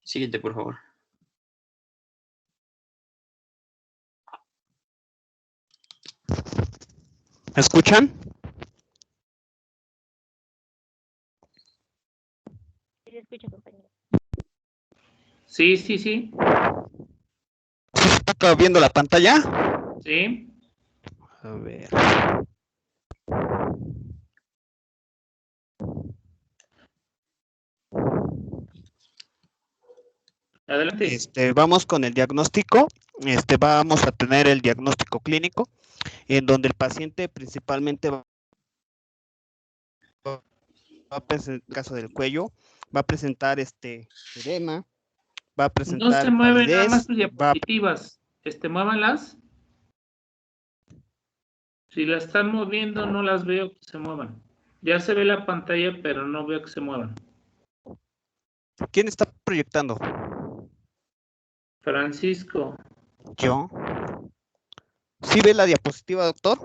Siguiente, por favor. ¿Me escuchan? Sí, se escucha, compañero. Sí, sí, sí. ¿Está viendo la pantalla? Sí. A ver. Adelante. Vamos con el diagnóstico. Vamos a tener el diagnóstico clínico, en donde el paciente principalmente va a presentar, en el caso del cuello, va a presentar edema, va a No presentar se mueven nada más palidez, tus diapositivas. Muévanlas. Si las están moviendo, no las veo que se muevan. Ya se ve la pantalla, pero no veo que se muevan. ¿Quién está proyectando? Francisco. Yo. ¿Sí ve la diapositiva, doctor?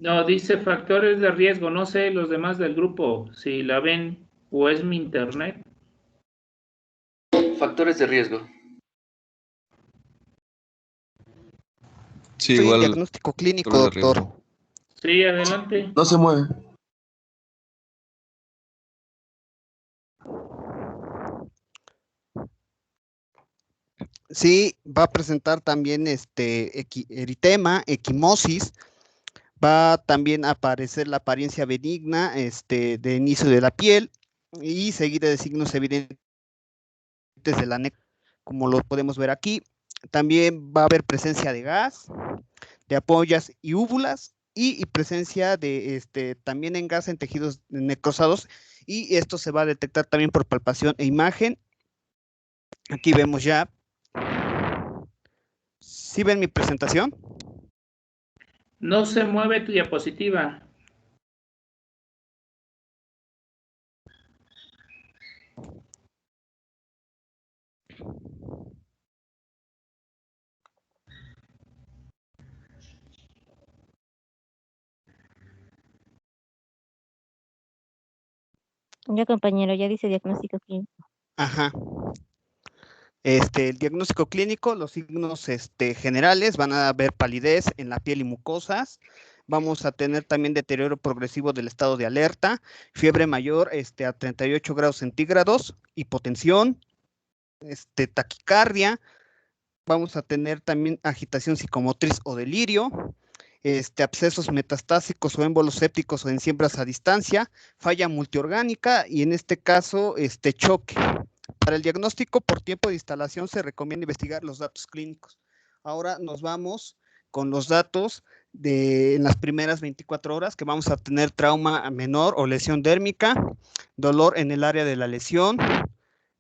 No, dice factores de riesgo. No sé los demás del grupo si la ven o es mi internet. Factores de riesgo. Sí, Estoy en igual. diagnóstico clínico, factores de doctor. riesgo. Sí, adelante. No se mueve. Sí, va a presentar también eritema, equimosis, va también a aparecer la apariencia benigna de inicio de la piel y seguida de signos evidentes de la necrosis, como lo podemos ver aquí. También va a haber presencia de gas, de ampollas y úvulas y presencia de también en gas en tejidos necrosados, y esto se va a detectar también por palpación e imagen. Aquí vemos ya. ¿Sí ven mi presentación? No se mueve tu diapositiva. Ya, compañero, ya dice diagnóstico clínico. Ajá. El diagnóstico clínico, los signos generales, van a haber palidez en la piel y mucosas. Vamos a tener también deterioro progresivo del estado de alerta, fiebre mayor a 38 grados centígrados, hipotensión, taquicardia. Vamos a tener también agitación psicomotriz o delirio, abscesos metastásicos o émbolos sépticos o en siembras a distancia, falla multiorgánica y en este caso, choque. Para el diagnóstico por tiempo de instalación se recomienda investigar los datos clínicos. Ahora nos vamos con los datos en las primeras 24 horas, que vamos a tener trauma menor o lesión dérmica, dolor en el área de la lesión,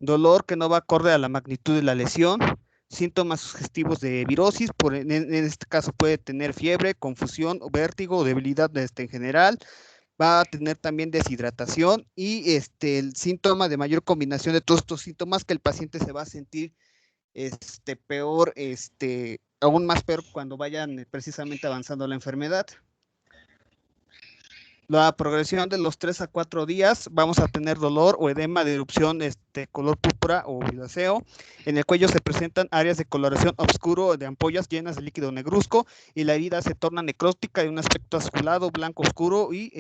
dolor que no va acorde a la magnitud de la lesión, síntomas sugestivos de virosis, en este caso puede tener fiebre, confusión, vértigo, debilidad en general. Va a tener también deshidratación y el síntoma de mayor combinación de todos estos síntomas, que el paciente se va a sentir peor, aún más peor cuando vayan precisamente avanzando la enfermedad. La progresión de los 3 a 4 días, vamos a tener dolor o edema de erupción color púrpura o violáceo. En el cuello se presentan áreas de coloración oscuro de ampollas llenas de líquido negruzco y la herida se torna necrótica de un aspecto azulado, blanco oscuro y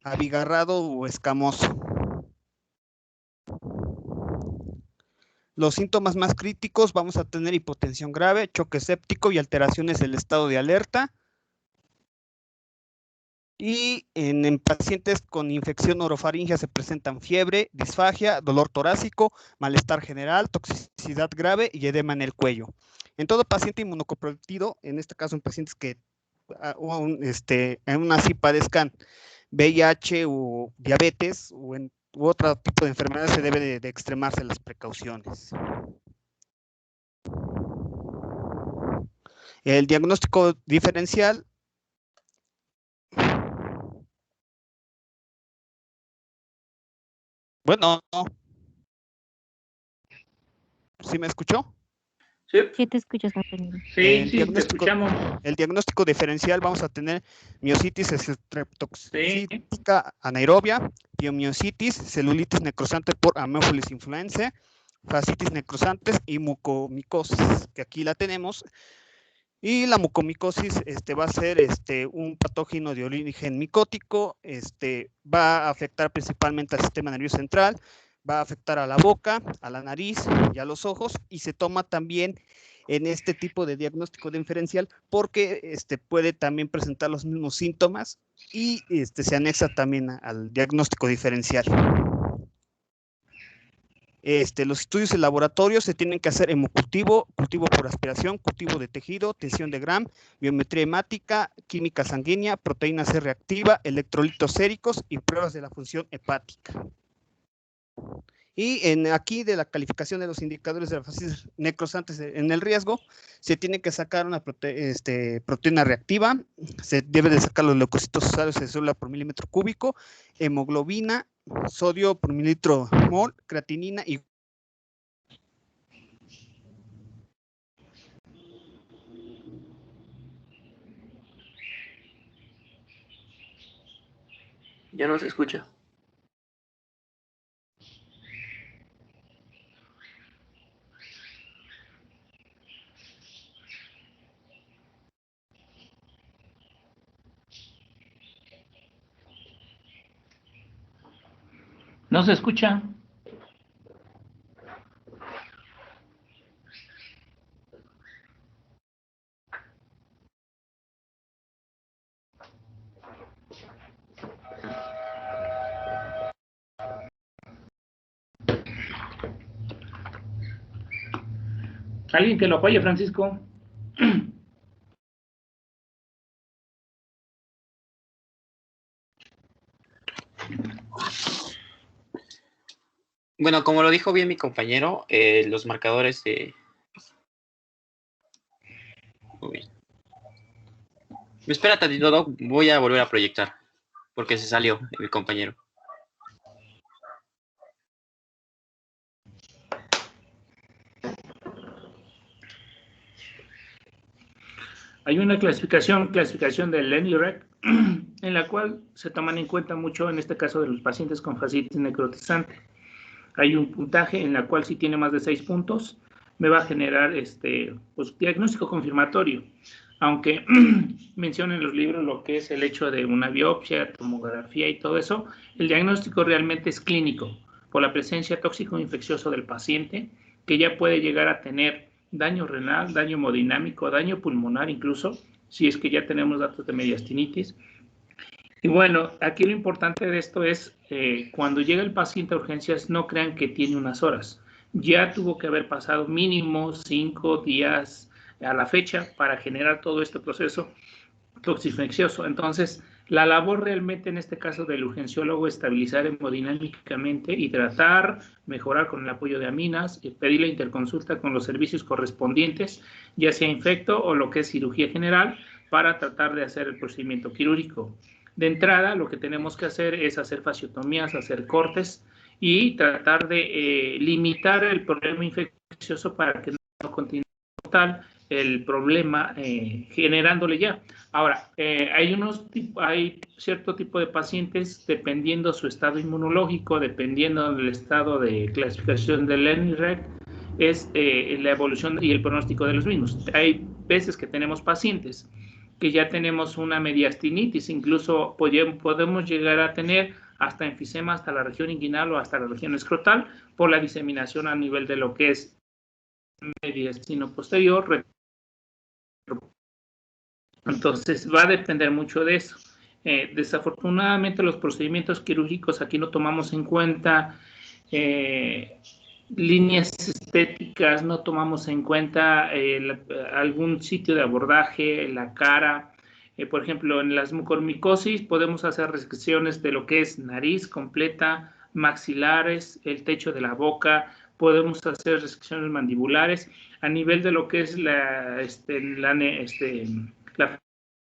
abigarrado o escamoso. Los síntomas más críticos, vamos a tener hipotensión grave, choque séptico y alteraciones del estado de alerta. Y en pacientes con infección orofaringea se presentan fiebre, disfagia, dolor torácico, malestar general, toxicidad grave y edema en el cuello. En todo paciente inmunocomprometido, en este caso en pacientes que aún así padezcan VIH o diabetes u otro tipo de enfermedad, se debe de extremarse las precauciones. El diagnóstico diferencial. Bueno, ¿sí me escuchó? Sí te escuchas, compañero. Sí, sí, te escuchamos. El diagnóstico diferencial vamos a tener miositis streptocítica anaerobia, piomiositis, celulitis necrosante por Haemophilus influenzae, fascitis necrosantes y mucomicosis, que aquí la tenemos. Y la mucomicosis va a ser un patógeno de origen micótico, va a afectar principalmente al sistema nervioso central, va a afectar a la boca, a la nariz y a los ojos, y se toma también en este tipo de diagnóstico diferencial porque puede también presentar los mismos síntomas y se anexa también al diagnóstico diferencial. Los estudios en laboratorio se tienen que hacer hemocultivo, cultivo por aspiración, cultivo de tejido, tensión de Gram, biometría hemática, química sanguínea, proteína C reactiva, electrolitos séricos y pruebas de la función hepática. Y aquí de la calificación de los indicadores de la fascitis necrosantes en el riesgo, se tiene que sacar una proteína reactiva, se debe de sacar los leucocitos usarios de célula por milímetro cúbico, hemoglobina, sodio por mililitro mol, creatinina y Ya no se escucha. ¿No se escucha? ¿Alguien que lo apoye, Francisco? Bueno, como lo dijo bien mi compañero, los marcadores de... Muy bien. Me espera tantito, Doc, voy a volver a proyectar, porque se salió mi compañero. Hay una clasificación del LENIREC, en la cual se toman en cuenta mucho, en este caso, de los pacientes con fascitis necrotizante. Hay un puntaje en la cual si tiene más de 6 puntos, me va a generar pues, diagnóstico confirmatorio. Aunque mencionen en los libros lo que es el hecho de una biopsia, tomografía y todo eso, el diagnóstico realmente es clínico, por la presencia tóxico infeccioso del paciente, que ya puede llegar a tener daño renal, daño hemodinámico, daño pulmonar incluso, si es que ya tenemos datos de mediastinitis. Y bueno, aquí lo importante de esto es, cuando llega el paciente a urgencias, no crean que tiene unas horas. Ya tuvo que haber pasado mínimo 5 días a la fecha para generar todo este proceso toxinfeccioso. Entonces, la labor realmente en este caso del urgenciólogo es estabilizar hemodinámicamente y tratar, mejorar con el apoyo de aminas, y pedir la interconsulta con los servicios correspondientes, ya sea infecto o lo que es cirugía general, para tratar de hacer el procedimiento quirúrgico. De entrada, lo que tenemos que hacer es hacer fasciotomías, hacer cortes y tratar de limitar el problema infeccioso para que no continúe total el problema generándole ya. Ahora, hay cierto tipo de pacientes, dependiendo su estado inmunológico, dependiendo del estado de clasificación del LENIREC, es la evolución y el pronóstico de los mismos. Hay veces que tenemos pacientes que ya tenemos una mediastinitis, incluso podemos llegar a tener hasta enfisema hasta la región inguinal o hasta la región escrotal por la diseminación a nivel de lo que es mediastino posterior. Entonces va a depender mucho de eso. Desafortunadamente los procedimientos quirúrgicos aquí no tomamos en cuenta líneas estéticas, no tomamos en cuenta algún sitio de abordaje, la cara. Por ejemplo, en las mucormicosis podemos hacer resecciones de lo que es nariz completa, maxilares, el techo de la boca, podemos hacer resecciones mandibulares. A nivel de lo que es la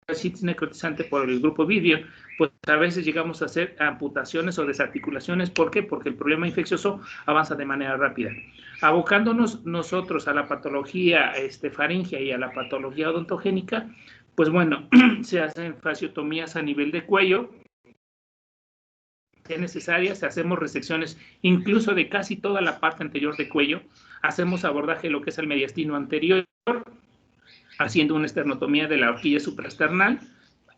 fascitis necrotizante por el grupo Vídeo, pues a veces llegamos a hacer amputaciones o desarticulaciones. ¿Por qué? Porque el problema infeccioso avanza de manera rápida. Abocándonos nosotros a la patología faríngea y a la patología odontogénica, pues bueno, se hacen fasciotomías a nivel de cuello, es necesaria, hacemos resecciones incluso de casi toda la parte anterior de cuello, hacemos abordaje de lo que es el mediastino anterior, haciendo una esternotomía de la horquilla supraesternal,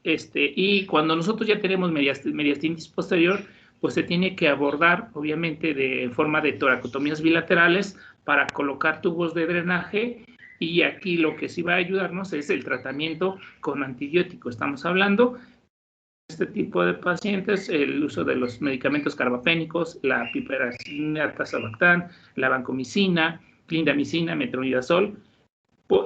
y cuando nosotros ya tenemos mediastinitis posterior, pues se tiene que abordar, obviamente, de forma de toracotomías bilaterales para colocar tubos de drenaje, y aquí lo que sí va a ayudarnos es el tratamiento con antibiótico. Estamos hablando este tipo de pacientes, el uso de los medicamentos carbapénicos, la piperacina, tazobactam, la vancomicina, clindamicina, metronidazol,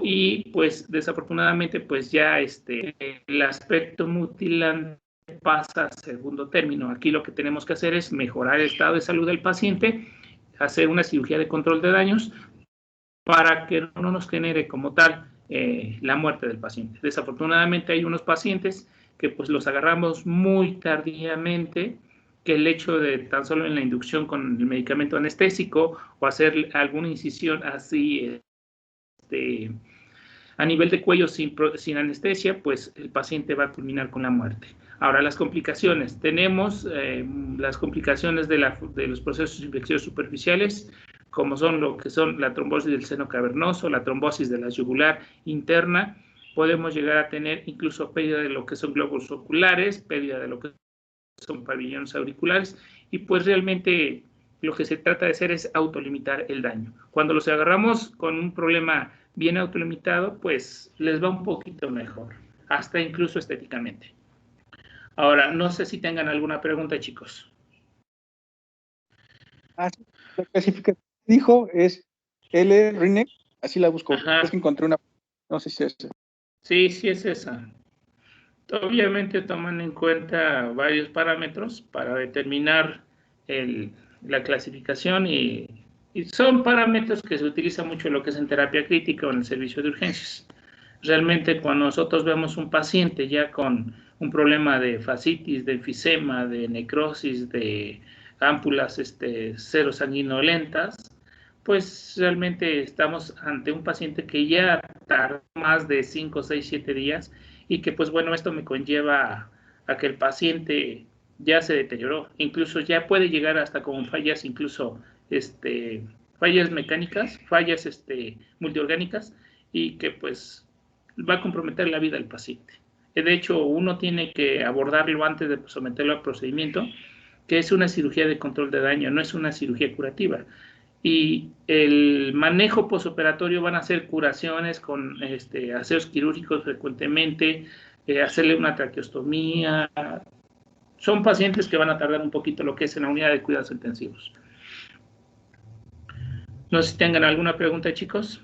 y pues desafortunadamente pues ya el aspecto mutilante pasa a segundo término. Aquí lo que tenemos que hacer es mejorar el estado de salud del paciente, hacer una cirugía de control de daños para que no nos genere como tal la muerte del paciente. Desafortunadamente hay unos pacientes que pues los agarramos muy tardíamente, que el hecho de tan solo en la inducción con el medicamento anestésico o hacer alguna incisión así a nivel de cuello sin anestesia, pues el paciente va a culminar con la muerte. Ahora, las complicaciones. Tenemos las complicaciones de los procesos infecciosos superficiales, como son lo que son la trombosis del seno cavernoso, la trombosis de la yugular interna. Podemos llegar a tener incluso pérdida de lo que son glóbulos oculares, pérdida de lo que son pabellones auriculares, y pues realmente lo que se trata de hacer es autolimitar el daño. Cuando los agarramos con un problema bien autolimitado, pues les va un poquito mejor, hasta incluso estéticamente. Ahora, no sé si tengan alguna pregunta, chicos. La clasificación que dijo es L-RINEC, así la busco. Ajá. Es que encontré una, no sé si es esa. Sí, sí es esa. Obviamente toman en cuenta varios parámetros para determinar la clasificación, y son parámetros que se utilizan mucho en lo que es en terapia crítica o en el servicio de urgencias. Realmente cuando nosotros vemos un paciente ya con un problema de fascitis, de enfisema, de necrosis, de ámpulas serosanguinolentas, pues realmente estamos ante un paciente que ya tardó más de 5, 6, 7 días, y que pues bueno, esto me conlleva a que el paciente ya se deterioró, incluso ya puede llegar hasta con fallas, incluso fallas mecánicas, fallas multiorgánicas, y que pues va a comprometer la vida del paciente. De hecho, uno tiene que abordarlo antes de someterlo al procedimiento, que es una cirugía de control de daño, no es una cirugía curativa. Y el manejo posoperatorio van a ser curaciones con aseos quirúrgicos frecuentemente, hacerle una traqueostomía. Son pacientes que van a tardar un poquito lo que es en la unidad de cuidados intensivos. No sé si tengan alguna pregunta, chicos.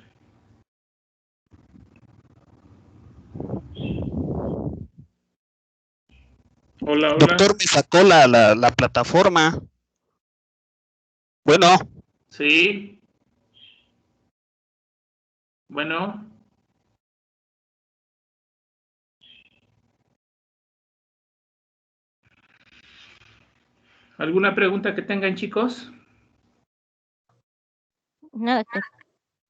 Hola, hola. Doctor, me sacó la plataforma. Bueno. Sí. Bueno. ¿Alguna pregunta que tengan, chicos? Nada,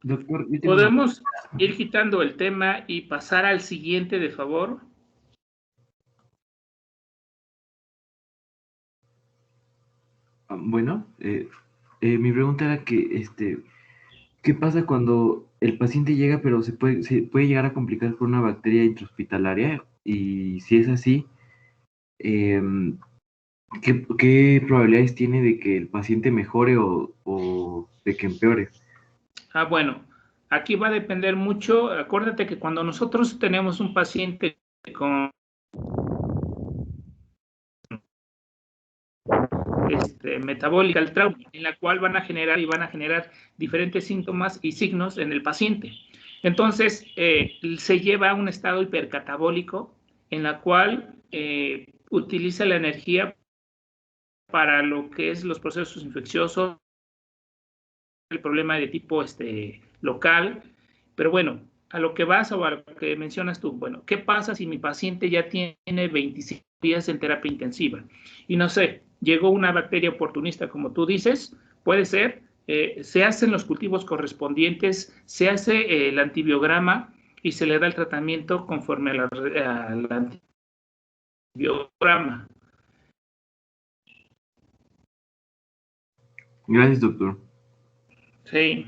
Doctor, yo tengo ¿Podemos ir quitando el tema y pasar al siguiente, de favor? Bueno, mi pregunta era que, ¿qué pasa cuando el paciente llega, pero se puede llegar a complicar por una bacteria intrahospitalaria? Y si es así, ¿qué probabilidades tiene de que el paciente mejore o de que empeore? Bueno, aquí va a depender mucho. Acuérdate que cuando nosotros tenemos un paciente con metabólica, el trauma, en la cual van a generar diferentes síntomas y signos en el paciente. Entonces, se lleva a un estado hipercatabólico en la cual utiliza la energía para lo que es los procesos infecciosos, el problema de tipo local. Pero bueno, a lo que vas o a lo que mencionas tú. Bueno, ¿qué pasa si mi paciente ya tiene 25 días en terapia intensiva? Y no sé, llegó una bacteria oportunista, como tú dices, puede ser, se hacen los cultivos correspondientes, se hace el antibiograma y se le da el tratamiento conforme al antibiograma. Gracias, doctor. Sí.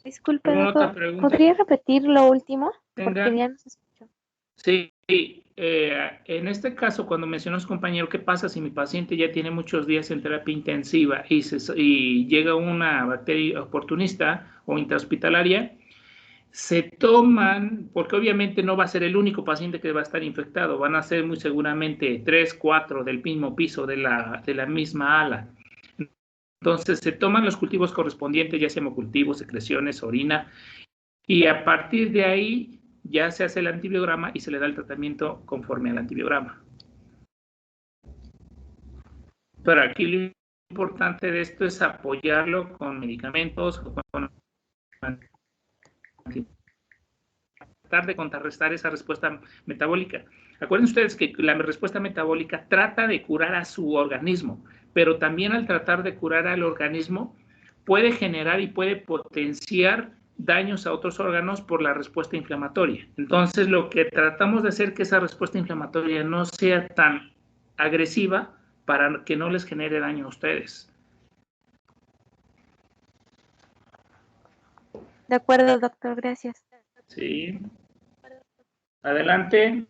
Disculpe, ¿Alguna otra doctor, pregunta? ¿podría repetir lo último? Tenga. Porque ya no se escuchó. Sí, en este caso, cuando mencionas, compañero, ¿qué pasa si mi paciente ya tiene muchos días en terapia intensiva y llega una bacteria oportunista o intrahospitalaria? Se toman, porque obviamente no va a ser el único paciente que va a estar infectado, van a ser muy seguramente 3, 4 del mismo piso de la misma ala. Entonces se toman los cultivos correspondientes, ya sea hemocultivos, secreciones, orina, y a partir de ahí ya se hace el antibiograma y se le da el tratamiento conforme al antibiograma. Pero aquí lo importante de esto es apoyarlo con medicamentos, con tratar de contrarrestar esa respuesta metabólica. Acuérdense ustedes que la respuesta metabólica trata de curar a su organismo, pero también al tratar de curar al organismo puede generar y puede potenciar daños a otros órganos por la respuesta inflamatoria. Entonces, lo que tratamos de hacer es que esa respuesta inflamatoria no sea tan agresiva para que no les genere daño a ustedes. De acuerdo, doctor, gracias. Sí. Adelante.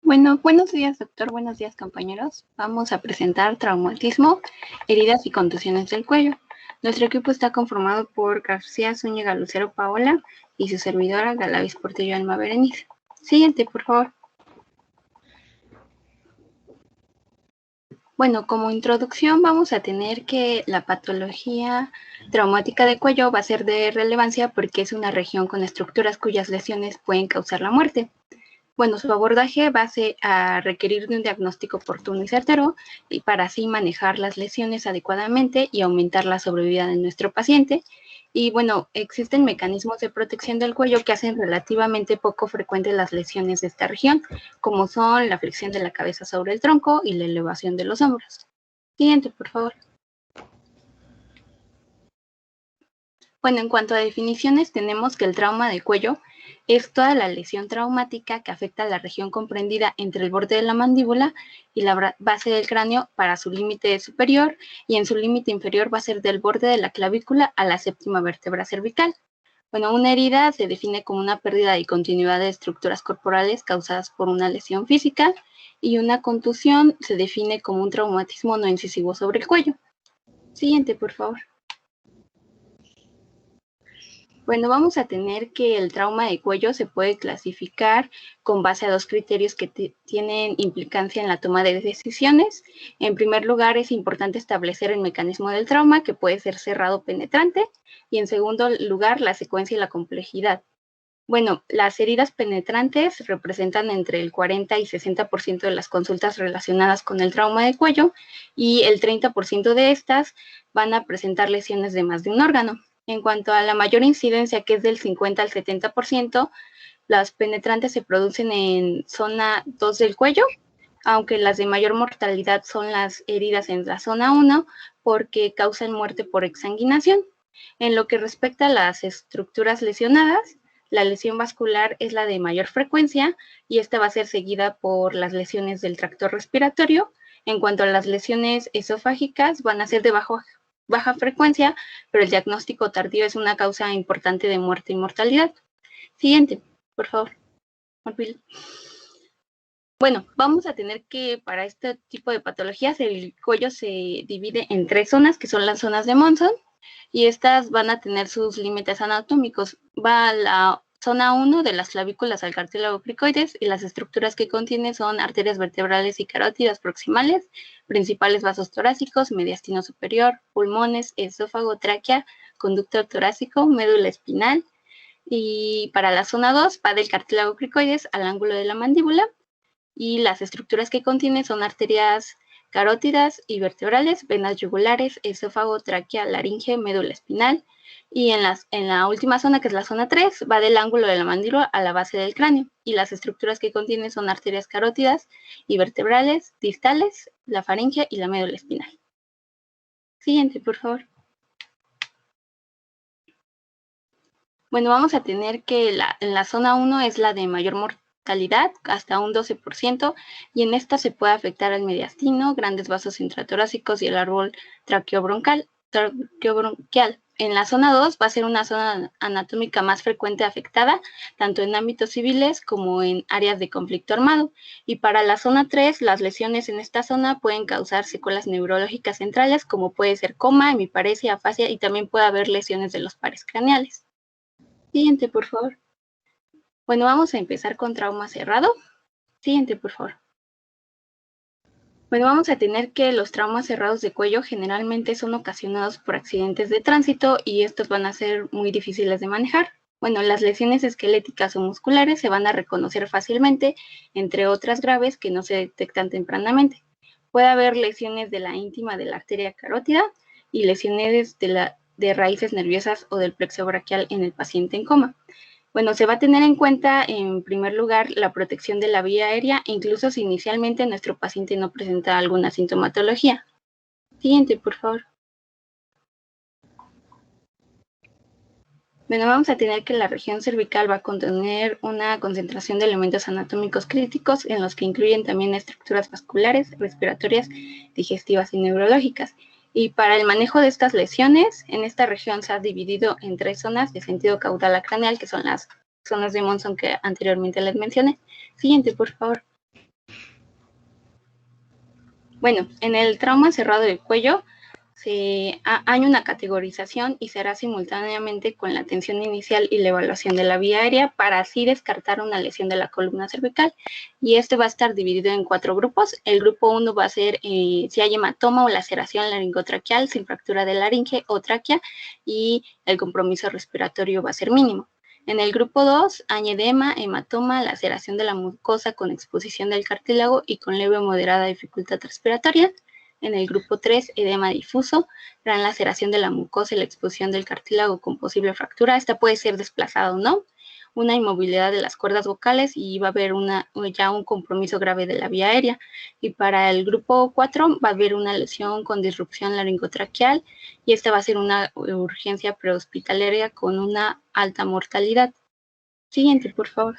Bueno, buenos días, doctor. Buenos días, compañeros. Vamos a presentar traumatismo, heridas y contusiones del cuello. Nuestro equipo está conformado por García Zúñiga Lucero Paola y su servidora Galavis Portillo Alma Berenice. Siguiente, por favor. Bueno, como introducción vamos a tener que la patología traumática de cuello va a ser de relevancia porque es una región con estructuras cuyas lesiones pueden causar la muerte. Bueno, su abordaje va a requerir de un diagnóstico oportuno y certero y para así manejar las lesiones adecuadamente y aumentar la sobrevida de nuestro paciente. Y bueno, existen mecanismos de protección del cuello que hacen relativamente poco frecuentes las lesiones de esta región, como son la flexión de la cabeza sobre el tronco y la elevación de los hombros. Siguiente, por favor. Bueno, en cuanto a definiciones, tenemos que el trauma de cuello es toda la lesión traumática que afecta a la región comprendida entre el borde de la mandíbula y la base del cráneo para su límite superior, y en su límite inferior va a ser del borde de la clavícula a la séptima vértebra cervical. Bueno, una herida se define como una pérdida de continuidad de estructuras corporales causadas por una lesión física, y una contusión se define como un traumatismo no incisivo sobre el cuello. Siguiente, por favor. Bueno, vamos a tener que el trauma de cuello se puede clasificar con base a dos criterios que tienen implicancia en la toma de decisiones. En primer lugar, es importante establecer el mecanismo del trauma, que puede ser cerrado o penetrante, y en segundo lugar, la secuencia y la complejidad. Bueno, las heridas penetrantes representan entre el 40 y 60% de las consultas relacionadas con el trauma de cuello, y el 30% de estas van a presentar lesiones de más de un órgano. En cuanto a la mayor incidencia, que es del 50 al 70%, las penetrantes se producen en zona 2 del cuello, aunque las de mayor mortalidad son las heridas en la zona 1, porque causan muerte por exsanguinación. En lo que respecta a las estructuras lesionadas, la lesión vascular es la de mayor frecuencia y esta va a ser seguida por las lesiones del tracto respiratorio. En cuanto a las lesiones esofágicas, van a ser de baja frecuencia, pero el diagnóstico tardío es una causa importante de muerte y mortalidad. Siguiente, por favor. Bueno, vamos a tener que para este tipo de patologías el cuello se divide en 3 zonas, que son las zonas de Monson, y estas van a tener sus límites anatómicos. Va a la zona 1 de las clavículas al cartílago cricoides, y las estructuras que contiene son arterias vertebrales y carótidas proximales, principales vasos torácicos, mediastino superior, pulmones, esófago, tráquea, conducto torácico, médula espinal. Y para la zona 2 va del cartílago cricoides al ángulo de la mandíbula, y las estructuras que contiene son arterias carótidas y vertebrales, venas yugulares, esófago, tráquea, laringe, médula espinal. Y en la última zona, que es la zona 3, va del ángulo de la mandíbula a la base del cráneo. Y las estructuras que contiene son arterias carótidas y vertebrales, distales, la faringe y la médula espinal. Siguiente, por favor. Bueno, vamos a tener que en la zona 1 es la de mayor mortalidad, hasta un 12%, y en esta se puede afectar al mediastino, grandes vasos intratorácicos y el árbol traqueobronquial. En la zona 2 va a ser una zona anatómica más frecuente afectada, tanto en ámbitos civiles como en áreas de conflicto armado. Y para la zona 3, las lesiones en esta zona pueden causar secuelas neurológicas centrales, como puede ser coma, hemiparesia, afasia, y también puede haber lesiones de los pares craneales. Siguiente, por favor. Bueno, vamos a empezar con trauma cerrado. Siguiente, por favor. Bueno, vamos a tener que los traumas cerrados de cuello generalmente son ocasionados por accidentes de tránsito y estos van a ser muy difíciles de manejar. Bueno, las lesiones esqueléticas o musculares se van a reconocer fácilmente, entre otras graves que no se detectan tempranamente. Puede haber lesiones de la íntima de la arteria carótida y lesiones de raíces nerviosas o del plexo braquial en el paciente en coma. Bueno, se va a tener en cuenta, en primer lugar, la protección de la vía aérea, incluso si inicialmente nuestro paciente no presenta alguna sintomatología. Siguiente, por favor. Bueno, vamos a tener que la región cervical va a contener una concentración de elementos anatómicos críticos, en los que incluyen también estructuras vasculares, respiratorias, digestivas y neurológicas. Y para el manejo de estas lesiones, en esta región se ha dividido en 3 zonas de sentido caudal a craneal, que son las zonas de Monson que anteriormente les mencioné. Siguiente, por favor. Bueno, en el trauma cerrado del cuello hay una categorización y será simultáneamente con la atención inicial y la evaluación de la vía aérea para así descartar una lesión de la columna cervical. Y este va a estar dividido en 4 grupos. El grupo 1 va a ser si hay hematoma o laceración laringotraqueal sin fractura de laringe o tráquea y el compromiso respiratorio va a ser mínimo. En el grupo 2 hay edema, hematoma, laceración de la mucosa con exposición del cartílago y con leve o moderada dificultad respiratoria. En el grupo 3, edema difuso, gran laceración de la mucosa y la exposición del cartílago con posible fractura. Esta puede ser desplazada o no. Una inmovilidad de las cuerdas vocales y va a haber ya un compromiso grave de la vía aérea. Y para el grupo 4 va a haber una lesión con disrupción laringotraqueal y esta va a ser una urgencia prehospitalaria con una alta mortalidad. Siguiente, por favor.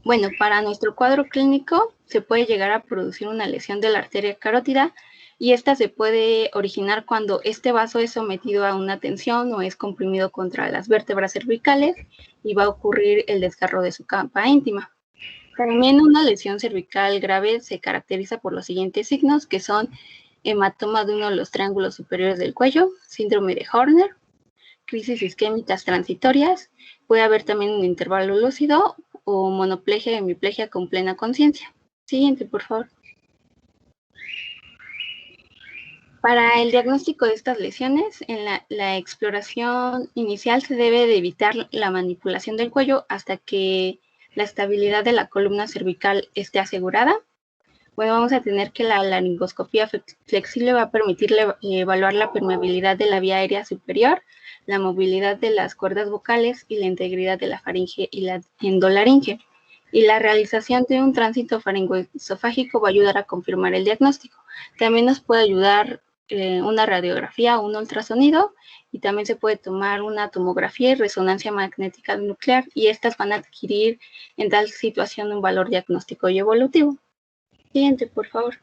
Bueno, para nuestro cuadro clínico se puede llegar a producir una lesión de la arteria carótida y esta se puede originar cuando este vaso es sometido a una tensión o es comprimido contra las vértebras cervicales y va a ocurrir el desgarro de su capa íntima. También una lesión cervical grave se caracteriza por los siguientes signos, que son hematoma de uno de los triángulos superiores del cuello, síndrome de Horner, crisis isquémicas transitorias, puede haber también un intervalo lúcido o monoplegia y hemiplegia con plena conciencia. Siguiente, por favor. Para el diagnóstico de estas lesiones, en la exploración inicial se debe de evitar la manipulación del cuello hasta que la estabilidad de la columna cervical esté asegurada. Bueno, vamos a tener que la laringoscopía flexible va a permitirle evaluar la permeabilidad de la vía aérea superior, la movilidad de las cuerdas vocales y la integridad de la faringe y la endolaringe. Y la realización de un tránsito faringoesofágico va a ayudar a confirmar el diagnóstico. También nos puede ayudar una radiografía o un ultrasonido y también se puede tomar una tomografía y resonancia magnética nuclear y estas van a adquirir en tal situación un valor diagnóstico y evolutivo. Siguiente, por favor.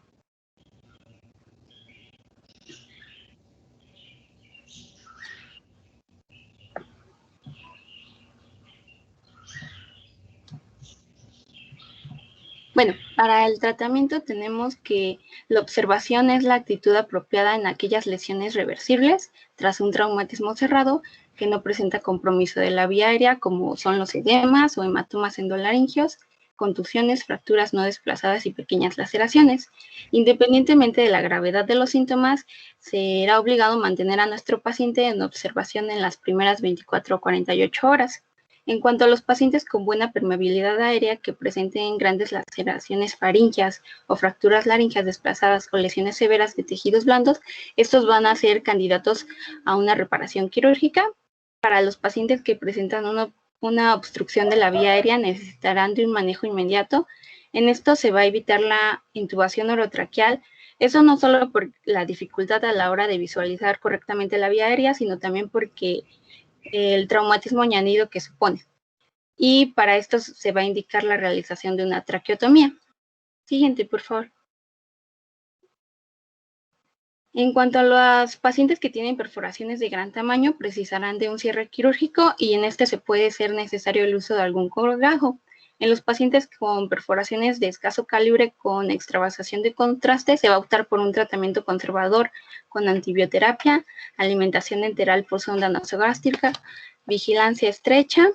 Bueno, para el tratamiento tenemos que la observación es la actitud apropiada en aquellas lesiones reversibles tras un traumatismo cerrado que no presenta compromiso de la vía aérea, como son los edemas o hematomas endolaringeos, contusiones, fracturas no desplazadas y pequeñas laceraciones. Independientemente de la gravedad de los síntomas, será obligado mantener a nuestro paciente en observación en las primeras 24 o 48 horas. En cuanto a los pacientes con buena permeabilidad aérea que presenten grandes laceraciones faríngeas o fracturas laríngeas desplazadas o lesiones severas de tejidos blandos, estos van a ser candidatos a una reparación quirúrgica. Para los pacientes que presentan una obstrucción de la vía aérea necesitarán de un manejo inmediato. En esto se va a evitar la intubación orotraqueal. Eso no solo por la dificultad a la hora de visualizar correctamente la vía aérea, sino también porque el traumatismo añadido que supone. Y para esto se va a indicar la realización de una traqueotomía. Siguiente, por favor. En cuanto a los pacientes que tienen perforaciones de gran tamaño, precisarán de un cierre quirúrgico y en este se puede ser necesario el uso de algún colgajo. En los pacientes con perforaciones de escaso calibre con extravasación de contraste, se va a optar por un tratamiento conservador con antibioterapia, alimentación enteral por sonda nasogástrica, vigilancia estrecha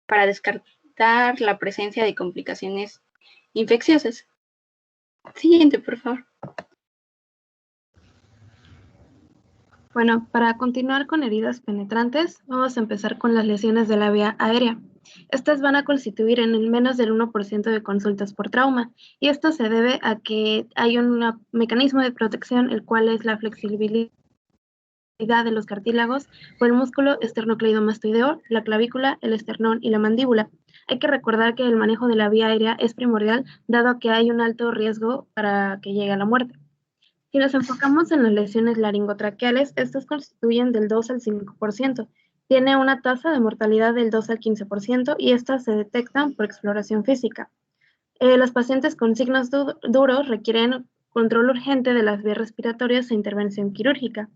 para descartar la presencia de complicaciones infecciosas. Siguiente, por favor. Bueno, para continuar con heridas penetrantes, vamos a empezar con las lesiones de la vía aérea. Estas van a constituir en el menos del 1% de consultas por trauma, y esto se debe a que hay un mecanismo de protección, el cual es la flexibilidad de los cartílagos por el músculo esternocleidomastoideo, la clavícula, el esternón y la mandíbula. Hay que recordar que el manejo de la vía aérea es primordial, dado que hay un alto riesgo para que llegue a la muerte. Si nos enfocamos en las lesiones laringotraqueales, estas constituyen del 2 al 5%. Tiene una tasa de mortalidad del 2 al 15% y estas se detectan por exploración física. Los pacientes con signos duros requieren control urgente de las vías respiratorias e intervención quirúrgica.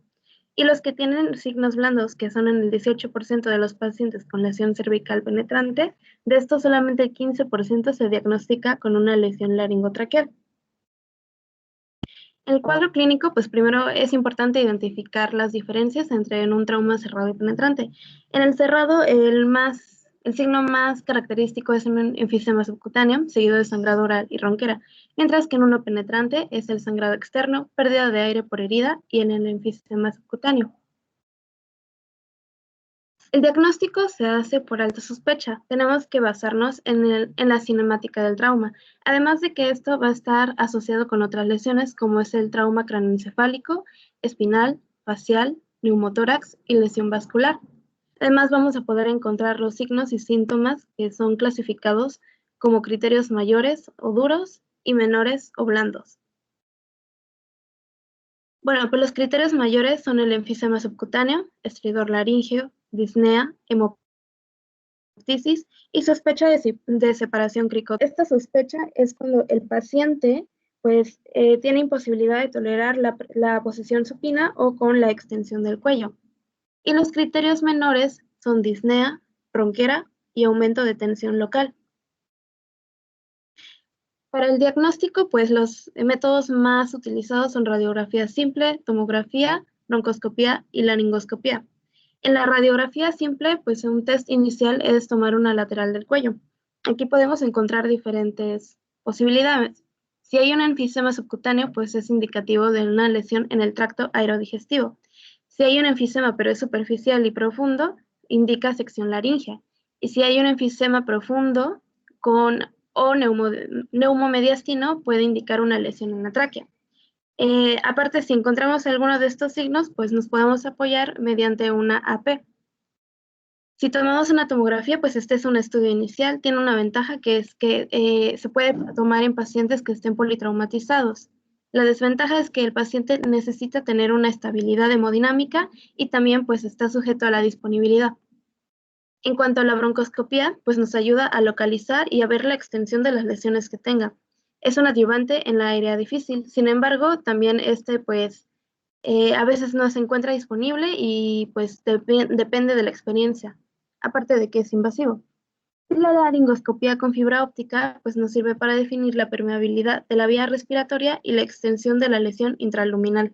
Y los que tienen signos blandos, que son en el 18% de los pacientes con lesión cervical penetrante, de estos solamente el 15% se diagnostica con una lesión laringotraqueal. El cuadro clínico, pues primero es importante identificar las diferencias entre un trauma cerrado y penetrante. En el cerrado, el signo más característico es un enfisema subcutáneo, seguido de sangrado oral y ronquera, mientras que en uno penetrante es el sangrado externo, pérdida de aire por herida y en el enfisema subcutáneo. El diagnóstico se hace por alta sospecha. Tenemos que basarnos en la cinemática del trauma, además de que esto va a estar asociado con otras lesiones como es el trauma cráneoencefálico, espinal, facial, neumotórax y lesión vascular. Además vamos a poder encontrar los signos y síntomas que son clasificados como criterios mayores o duros y menores o blandos. Bueno, pues los criterios mayores son el enfisema subcutáneo, estridor laríngeo, disnea, hemoptisis y sospecha de separación cricótica. Esta sospecha es cuando el paciente pues, tiene imposibilidad de tolerar la posición supina o con la extensión del cuello. Y los criterios menores son disnea, ronquera y aumento de tensión local. Para el diagnóstico, pues los métodos más utilizados son radiografía simple, tomografía, broncoscopía y laringoscopía. En la radiografía simple, pues un test inicial es tomar una lateral del cuello. Aquí podemos encontrar diferentes posibilidades. Si hay un enfisema subcutáneo, pues es indicativo de una lesión en el tracto aerodigestivo. Si hay un enfisema pero es superficial y profundo, indica sección laríngea. Y si hay un enfisema profundo o neumomediastino, puede indicar una lesión en la tráquea. Aparte, si encontramos alguno de estos signos, pues nos podemos apoyar mediante una AP. Si tomamos una tomografía, pues este es un estudio inicial, tiene una ventaja que es que se puede tomar en pacientes que estén politraumatizados. La desventaja es que el paciente necesita tener una estabilidad hemodinámica y también pues está sujeto a la disponibilidad. En cuanto a la broncoscopía, pues nos ayuda a localizar y a ver la extensión de las lesiones que tenga. Es un adyuvante en la área difícil, sin embargo, también a veces no se encuentra disponible y pues depende de la experiencia, aparte de que es invasivo. Y la laringoscopía con fibra óptica pues nos sirve para definir la permeabilidad de la vía respiratoria y la extensión de la lesión intraluminal.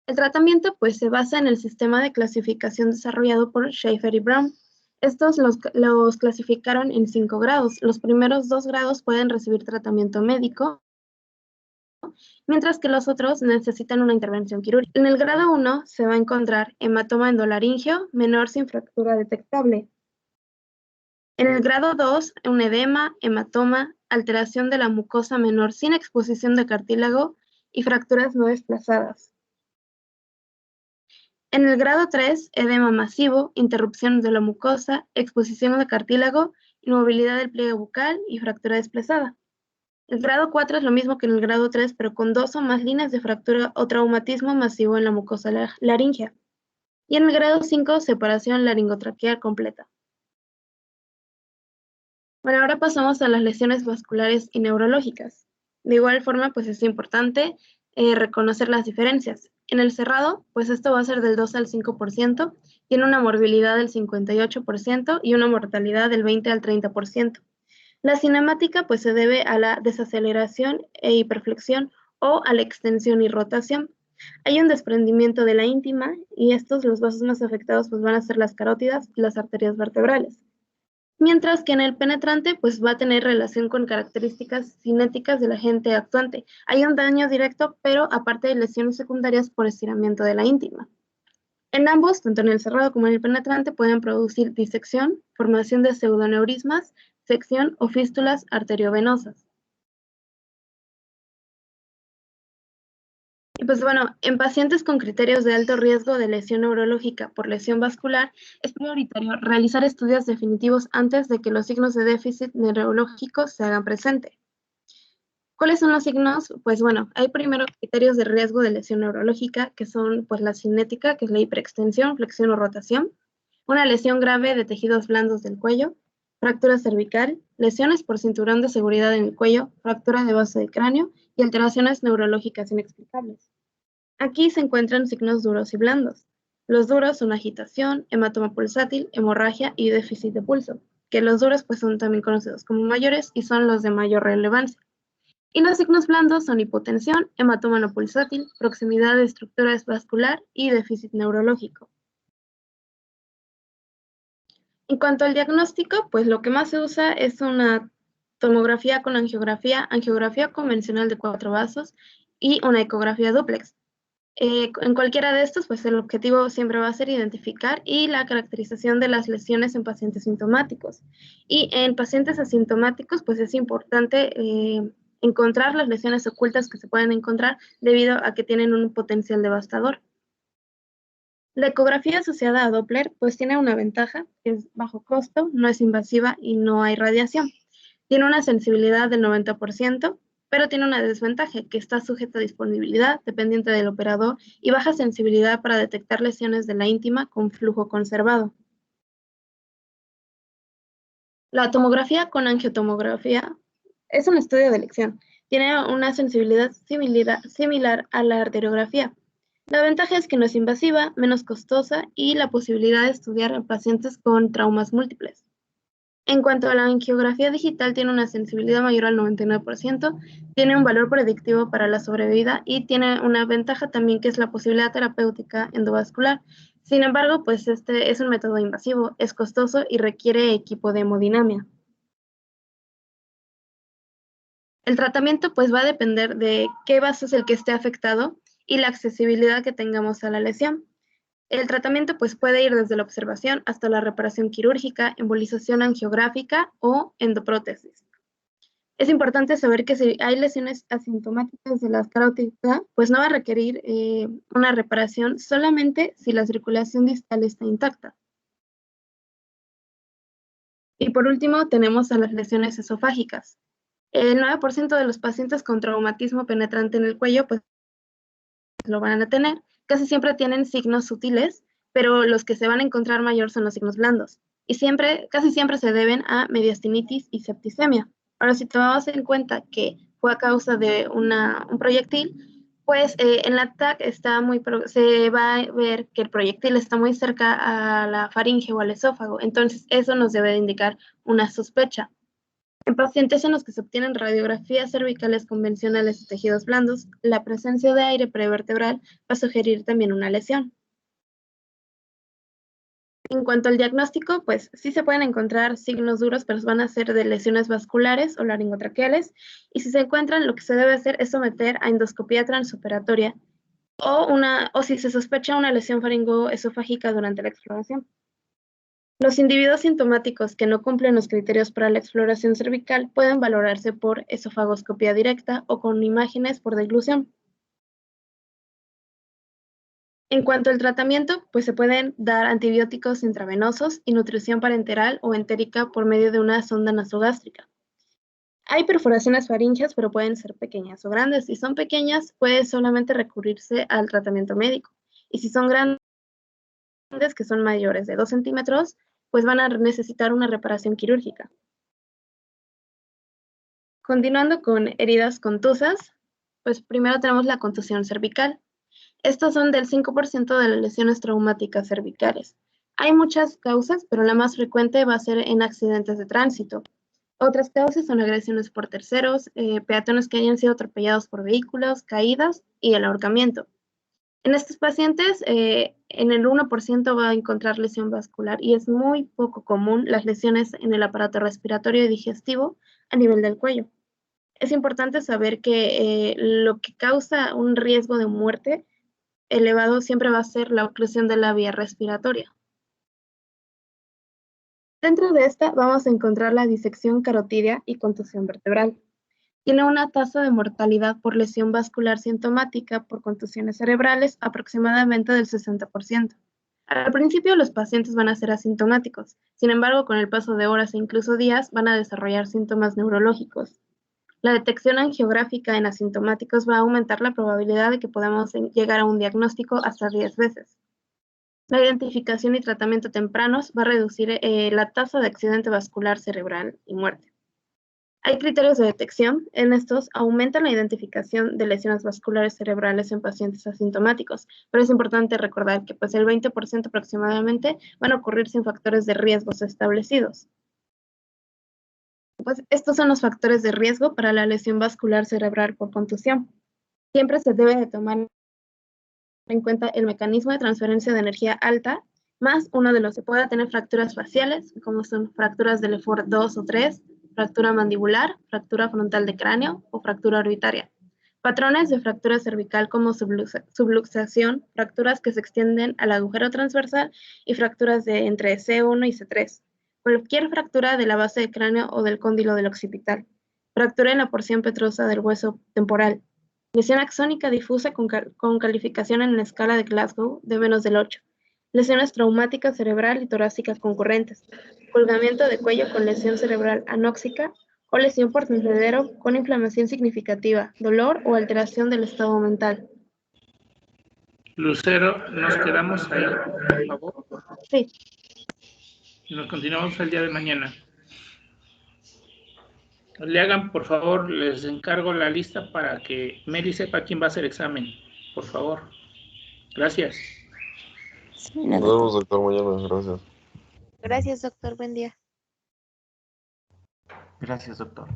El tratamiento pues se basa en el sistema de clasificación desarrollado por Schaefer y Brown. Estos los clasificaron en 5 grados. Los primeros 2 grados pueden recibir tratamiento médico mientras que los otros necesitan una intervención quirúrgica. En el grado 1 se va a encontrar hematoma endolaríngeo menor sin fractura detectable. En el grado 2, un edema, hematoma, alteración de la mucosa menor sin exposición de cartílago y fracturas no desplazadas. En el grado 3, edema masivo, interrupción de la mucosa, exposición de cartílago, inmovilidad del pliegue bucal y fractura desplazada. El grado 4 es lo mismo que en el grado 3, pero con 2 o más líneas de fractura o traumatismo masivo en la mucosa laríngea. Y en el grado 5, separación laringotraqueal completa. Bueno, ahora pasamos a las lesiones vasculares y neurológicas. De igual forma, pues es importante reconocer las diferencias. En el cerrado, pues esto va a ser del 2 al 5%, tiene una morbilidad del 58% y una mortalidad del 20 al 30%. La cinemática, pues se debe a la desaceleración e hiperflexión o a la extensión y rotación. Hay un desprendimiento de la íntima y los vasos más afectados pues van a ser las carótidas y las arterias vertebrales. Mientras que en el penetrante, pues va a tener relación con características cinéticas del agente actuante. Hay un daño directo, pero aparte de lesiones secundarias por estiramiento de la íntima. En ambos, tanto en el cerrado como en el penetrante, pueden producir disección, formación de pseudoneurismas, sección o fístulas arteriovenosas. Y pues bueno, en pacientes con criterios de alto riesgo de lesión neurológica por lesión vascular, es prioritario realizar estudios definitivos antes de que los signos de déficit neurológico se hagan presente. ¿Cuáles son los signos? Pues bueno, hay primero criterios de riesgo de lesión neurológica, que son pues la cinética, que es la hiperextensión, flexión o rotación, una lesión grave de tejidos blandos del cuello, fractura cervical, lesiones por cinturón de seguridad en el cuello, fractura de base de cráneo y alteraciones neurológicas inexplicables. Aquí se encuentran signos duros y blandos. Los duros son agitación, hematoma pulsátil, hemorragia y déficit de pulso, que los duros pues son también conocidos como mayores y son los de mayor relevancia. Y los signos blandos son hipotensión, hematoma no pulsátil, proximidad de estructura vascular y déficit neurológico. En cuanto al diagnóstico, pues lo que más se usa es una tomografía con angiografía convencional de 4 vasos y una ecografía dúplex. En cualquiera de estos, pues el objetivo siempre va a ser identificar y la caracterización de las lesiones en pacientes sintomáticos. Y en pacientes asintomáticos, pues es importante encontrar las lesiones ocultas que se pueden encontrar debido a que tienen un potencial devastador. La ecografía asociada a Doppler, pues tiene una ventaja, que es bajo costo, no es invasiva y no hay radiación. Tiene una sensibilidad del 90%, pero tiene una desventaja, que está sujeta a disponibilidad, dependiente del operador, y baja sensibilidad para detectar lesiones de la íntima con flujo conservado. La tomografía con angiotomografía es un estudio de elección. Tiene una sensibilidad similar a la arteriografía. La ventaja es que no es invasiva, menos costosa y la posibilidad de estudiar en pacientes con traumas múltiples. En cuanto a la angiografía digital, tiene una sensibilidad mayor al 99%, tiene un valor predictivo para la sobrevida y tiene una ventaja también, que es la posibilidad terapéutica endovascular. Sin embargo, pues este es un método invasivo, es costoso y requiere equipo de hemodinamia. El tratamiento pues va a depender de qué vaso es el que esté afectado y la accesibilidad que tengamos a la lesión. El tratamiento pues puede ir desde la observación hasta la reparación quirúrgica, embolización angiográfica o endoprótesis. Es importante saber que si hay lesiones asintomáticas de la carótida, pues no va a requerir una reparación solamente si la circulación distal está intacta. Y por último tenemos a las lesiones esofágicas. El 9% de los pacientes con traumatismo penetrante en el cuello pues lo van a tener. Casi siempre tienen signos sutiles, pero los que se van a encontrar mayor son los signos blandos. Y casi siempre se deben a mediastinitis y septicemia. Ahora, si tomamos en cuenta que fue a causa de un proyectil, pues en la TAC se va a ver que el proyectil está muy cerca a la faringe o al esófago. Entonces, eso nos debe de indicar una sospecha. En pacientes en los que se obtienen radiografías cervicales convencionales de tejidos blandos, la presencia de aire prevertebral va a sugerir también una lesión. En cuanto al diagnóstico, pues sí se pueden encontrar signos duros, pero van a ser de lesiones vasculares o laringotraqueales. Y si se encuentran, lo que se debe hacer es someter a endoscopía transoperatoria o si se sospecha una lesión faringoesofágica durante la exploración. Los individuos sintomáticos que no cumplen los criterios para la exploración cervical pueden valorarse por esofagoscopía directa o con imágenes por deglución. En cuanto al tratamiento, pues se pueden dar antibióticos intravenosos y nutrición parenteral o entérica por medio de una sonda nasogástrica. Hay perforaciones faríngeas, pero pueden ser pequeñas o grandes. Si son pequeñas, puede solamente recurrirse al tratamiento médico. Y si son grandes, que son mayores de 2 centímetros, pues van a necesitar una reparación quirúrgica. Continuando con heridas contusas, pues primero tenemos la contusión cervical. Estos son del 5% de las lesiones traumáticas cervicales. Hay muchas causas, pero la más frecuente va a ser en accidentes de tránsito. Otras causas son agresiones por terceros, peatones que hayan sido atropellados por vehículos, caídas y el ahorcamiento. En estos pacientes, en el 1% va a encontrar lesión vascular y es muy poco común las lesiones en el aparato respiratorio y digestivo a nivel del cuello. Es importante saber que lo que causa un riesgo de muerte elevado siempre va a ser la oclusión de la vía respiratoria. Dentro de esta vamos a encontrar la disección carotidia y contusión vertebral. Tiene una tasa de mortalidad por lesión vascular sintomática por contusiones cerebrales aproximadamente del 60%. Al principio los pacientes van a ser asintomáticos, sin embargo con el paso de horas e incluso días van a desarrollar síntomas neurológicos. La detección angiográfica en asintomáticos va a aumentar la probabilidad de que podamos llegar a un diagnóstico hasta 10 veces. La identificación y tratamiento tempranos va a reducir la tasa de accidente vascular cerebral y muerte. Hay criterios de detección. En estos aumentan la identificación de lesiones vasculares cerebrales en pacientes asintomáticos, pero es importante recordar que pues, el 20% aproximadamente van a ocurrir sin factores de riesgos establecidos. Pues estos son los factores de riesgo para la lesión vascular cerebral por contusión. Siempre se debe de tomar en cuenta el mecanismo de transferencia de energía alta, más uno de los que pueda tener fracturas faciales, como son fracturas de Lefort 2 o 3, fractura mandibular, fractura frontal de cráneo o fractura orbitaria. Patrones de fractura cervical como subluxación, fracturas que se extienden al agujero transversal y fracturas de entre C1 y C3. Cualquier fractura de la base del cráneo o del cóndilo del occipital. Fractura en la porción petrosa del hueso temporal. Lesión axónica difusa con calificación en la escala de Glasgow de menos del 8. Lesiones traumáticas cerebral y torácica concurrentes. Colgamiento de cuello con lesión cerebral anóxica o lesión por tendedero con inflamación significativa, dolor o alteración del estado mental. Lucero, nos quedamos ahí, por favor. Sí. Nos continuamos el día de mañana. Le hagan, por favor, les encargo la lista para que Mary sepa quién va a hacer examen. Por favor. Gracias. Sí, Nos vemos, doctor, mañana. Gracias. Gracias, doctor. Buen día. Gracias, doctor.